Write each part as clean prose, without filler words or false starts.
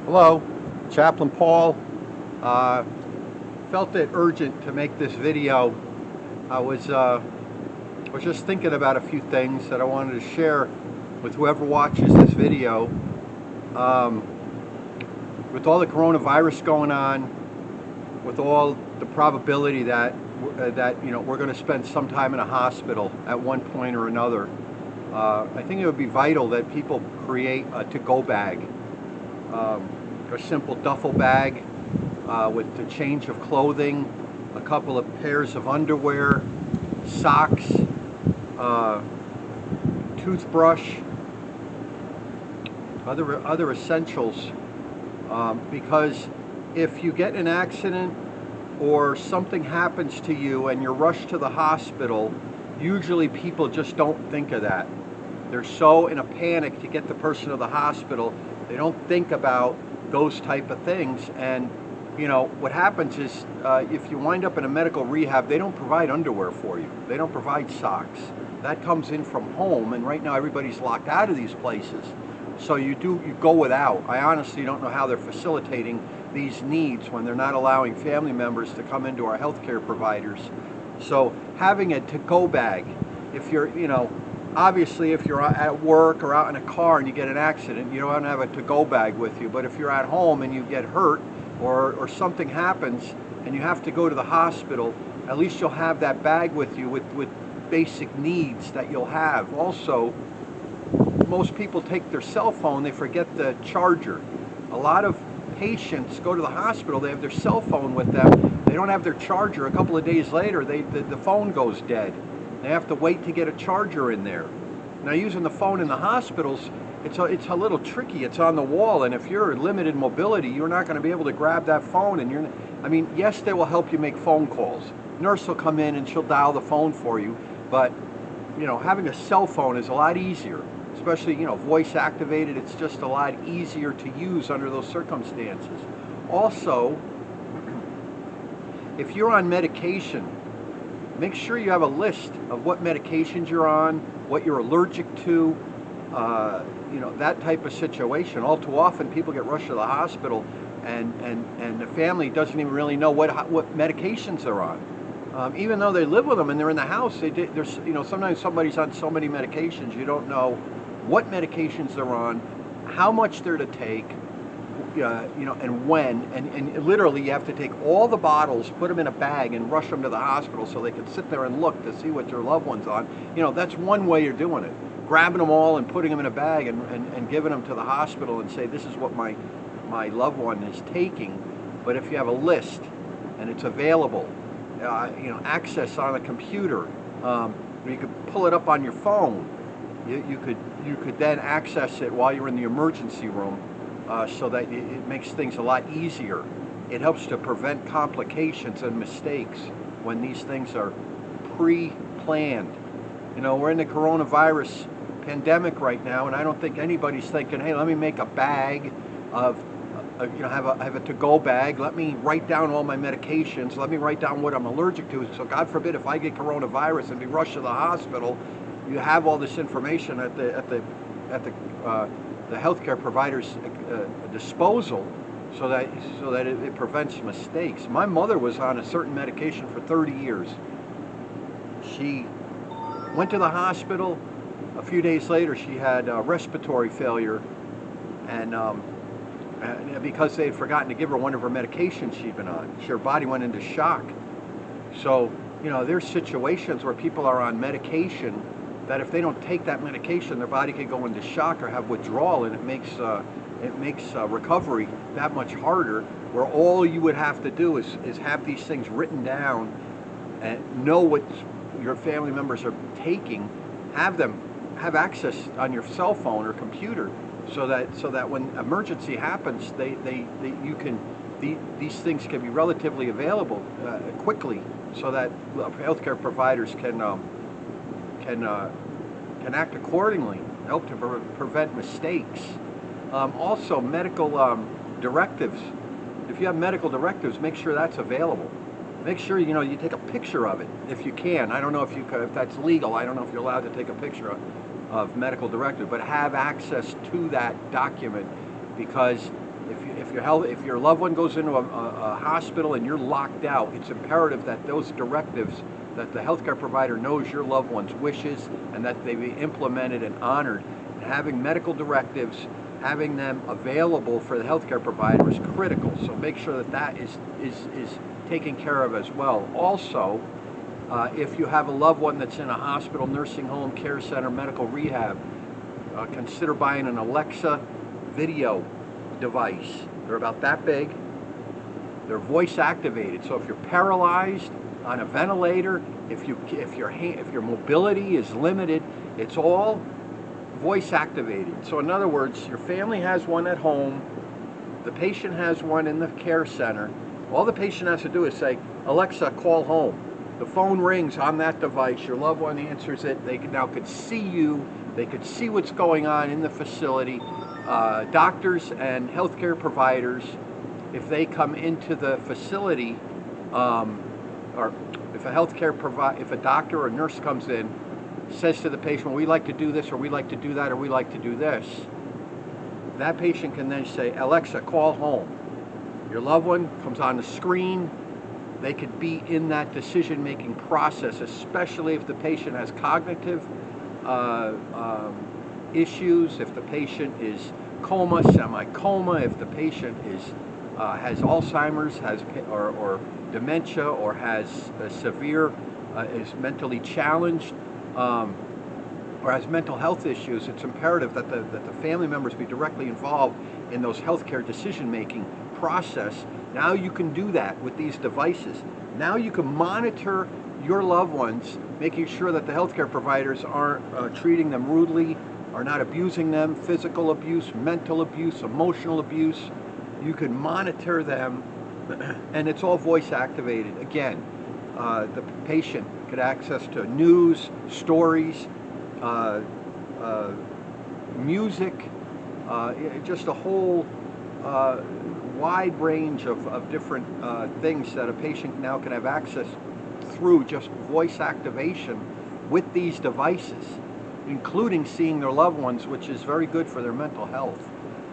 Hello, Chaplain Paul. Uh, Felt it urgent to make this video. I was just thinking about a few things that I wanted to share with whoever watches this video. Um, with all the coronavirus going on, with all the probability that we're going to spend some time in a hospital at one point or another, I think it would be vital that people create a to-go bag, um, a simple duffel bag with the change of clothing, a couple of pairs of underwear, socks, uh, toothbrush, other essentials. Because if you get in an accident or something happens to you and you're rushed to the hospital, usually people just don't think of that. They're so in a panic to get the person to the hospital, they don't think about those type of things. And what happens is, if you wind up in a medical rehab, they don't provide underwear for you. They don't provide socks. That comes in from home, and right now everybody's locked out of these places. So you go without. I honestly don't know how they're facilitating these needs when they're not allowing family members to come into our healthcare providers. So having a to-go bag, if obviously if you're at work or out in a car and you get an accident, you don't have a to-go bag with you. But if you're at home and you get hurt or something happens and you have to go to the hospital, at least you'll have that bag with you with basic needs that you'll have. Also, most people take their cell phone, they forget the charger. A lot of patients go to the hospital, they have their cell phone with them, they don't have their charger. A couple of days later, the phone goes dead. They have to wait to get a charger in there. Now, using the phone in the hospitals, it's a little tricky. It's on the wall, and if you're limited mobility, you're not going to be able to grab that phone. And yes, they will help you make phone calls. Nurse will come in and she'll dial the phone for you, but having a cell phone is a lot easier, especially voice activated. It's just a lot easier to use under those circumstances. Also, if you're on medication, make sure you have a list of what medications you're on, what you're allergic to, that type of situation. All too often people get rushed to the hospital and the family doesn't even really know what medications they're on. Even though they live with them and they're in the house, sometimes somebody's on so many medications, you don't know what medications they're on, how much they're to take, and when. And literally, you have to take all the bottles, put them in a bag, and rush them to the hospital so they can sit there and look to see what their loved one's on. That's one way you're doing it. Grabbing them all and putting them in a bag and giving them to the hospital and say, this is what my loved one is taking. But if you have a list and it's available, access on a computer, you could pull it up on your phone. You could then access it while you're in the emergency room, so that it makes things a lot easier. It helps to prevent complications and mistakes when these things are pre-planned. We're in the coronavirus pandemic right now, and I don't think anybody's thinking, hey, let me make a bag of have a to-go bag. Let me write down all my medications. Let me write down what I'm allergic to. So God forbid if I get coronavirus and be rushed to the hospital, you have all this information at the healthcare provider's disposal, so that it prevents mistakes. My mother was on a certain medication for 30 years. She went to the hospital. A few days later, she had respiratory failure, and because they had forgotten to give her one of her medications she'd been on. Her body went into shock. So, there's situations where people are on medication that if they don't take that medication, their body could go into shock or have withdrawal, and it makes recovery that much harder, where all you would have to do is have these things written down and know what your family members are taking, have access on your cell phone or computer, so that when emergency happens, these things can be relatively available quickly, so that healthcare providers can act accordingly, help to prevent mistakes. Also, medical directives. If you have medical directives, make sure that's available. Make sure you take a picture of it if you can. I don't know if that's legal. I don't know if you're allowed to take a picture of medical directive, but have access to that document, because If your loved one goes into a hospital and you're locked out, it's imperative that those directives, that the healthcare provider knows your loved one's wishes and that they be implemented and honored. And having medical directives, having them available for the healthcare provider is critical. So make sure that is taken care of as well. Also, if you have a loved one that's in a hospital, nursing home, care center, medical rehab, consider buying an Alexa video device. They're about that big. They're voice activated. So if you're paralyzed, on a ventilator, if your mobility is limited, it's all voice activated. So in other words, your family has one at home, the patient has one in the care center. All the patient has to do is say, Alexa, call home. The phone rings on that device, your loved one answers it, they now could see you, they could see what's going on in the facility. Doctors and healthcare providers, if they come into the facility, or if a doctor or a nurse comes in, says to the patient, well, we like to do this, or we like to do that, or we like to do this, that patient can then say, Alexa, call home. Your loved one comes on the screen. They could be in that decision-making process, especially if the patient has cognitive issues, if the patient is coma, semi-coma, if the patient has Alzheimer's, or dementia, or has a severe, is mentally challenged, or has mental health issues. It's imperative that the family members be directly involved in those healthcare decision-making process. Now you can do that with these devices. Now you can monitor your loved ones, making sure that the healthcare providers aren't treating them rudely, are not abusing them, physical abuse, mental abuse, emotional abuse. You can monitor them, and it's all voice activated. Again, the patient could access to news, stories, music, just a whole wide range of different things that a patient now can have access through just voice activation with these devices, including seeing their loved ones, which is very good for their mental health.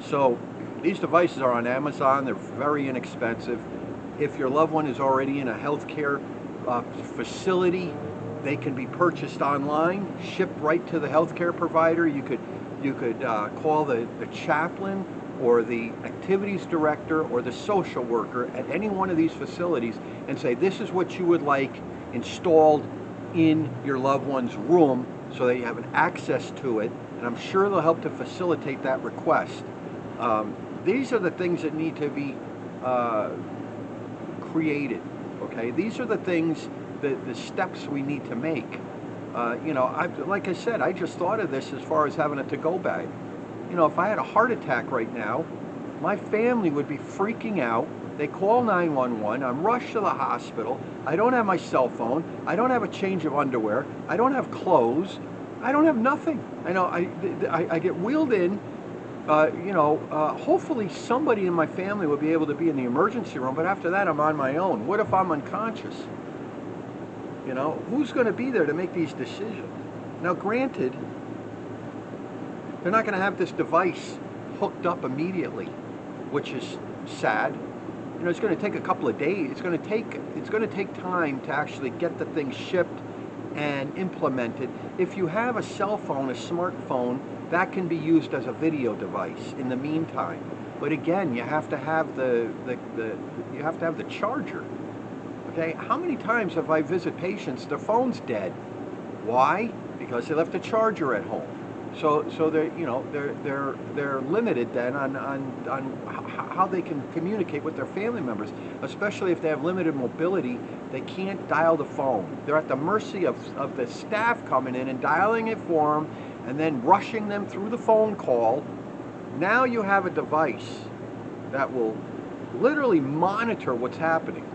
So these devices are on Amazon. They're very inexpensive. If your loved one is already in a healthcare facility, they can be purchased online, shipped right to the healthcare provider. You could call the chaplain or the activities director or the social worker at any one of these facilities and say, this is what you would like installed in your loved one's room, so that you have an access to it, and I'm sure they'll help to facilitate that request. These are the things that need to be created, okay? These are the things, the steps we need to make. Like I said, I just thought of this as far as having a to-go bag. If I had a heart attack right now, my family would be freaking out. They call 911, I'm rushed to the hospital, I don't have my cell phone, I don't have a change of underwear, I don't have clothes, I don't have nothing. I get wheeled in, hopefully somebody in my family will be able to be in the emergency room, but after that I'm on my own. What if I'm unconscious? Who's going to be there to make these decisions? Now granted, they're not going to have this device hooked up immediately, which is sad. It's going to take a couple of days. It's going to take time to actually get the thing shipped and implemented. If you have a cell phone, a smartphone, that can be used as a video device in the meantime. But again, you have to have the charger. Okay, how many times have I visited patients, their phone's dead? Why? Because they left the charger at home. So they're limited then on how they can communicate with their family members, especially if they have limited mobility. They can't dial the phone. They're at the mercy of the staff coming in and dialing it for them and then rushing them through the phone call. Now you have a device that will literally monitor what's happening.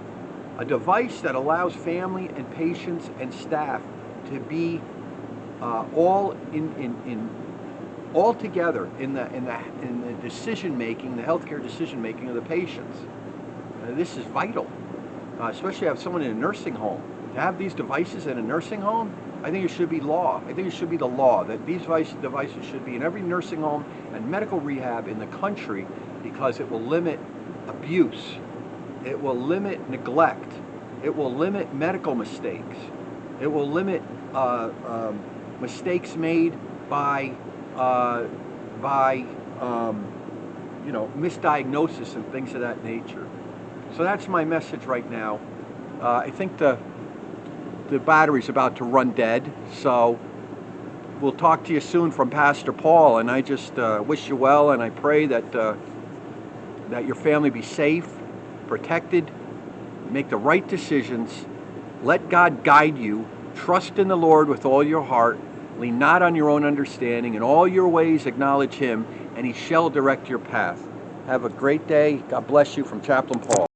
A device that allows family and patients and staff to be all together in the decision making, the healthcare decision making of the patients. This is vital, especially if you have someone in a nursing home. To have these devices in a nursing home, I think it should be law. I think it should be the law that these devices should be in every nursing home and medical rehab in the country, because it will limit abuse. It will limit neglect. It will limit medical mistakes. It will limit mistakes made by misdiagnosis and things of that nature. So that's my message right now. I think the battery's about to run dead, so we'll talk to you soon from Pastor Paul, and I just wish you well, and I pray that your family be safe, protected, make the right decisions, let God guide you, trust in the Lord with all your heart, lean not on your own understanding, in all your ways acknowledge Him, and He shall direct your path. Have a great day. God bless you from Chaplain Paul.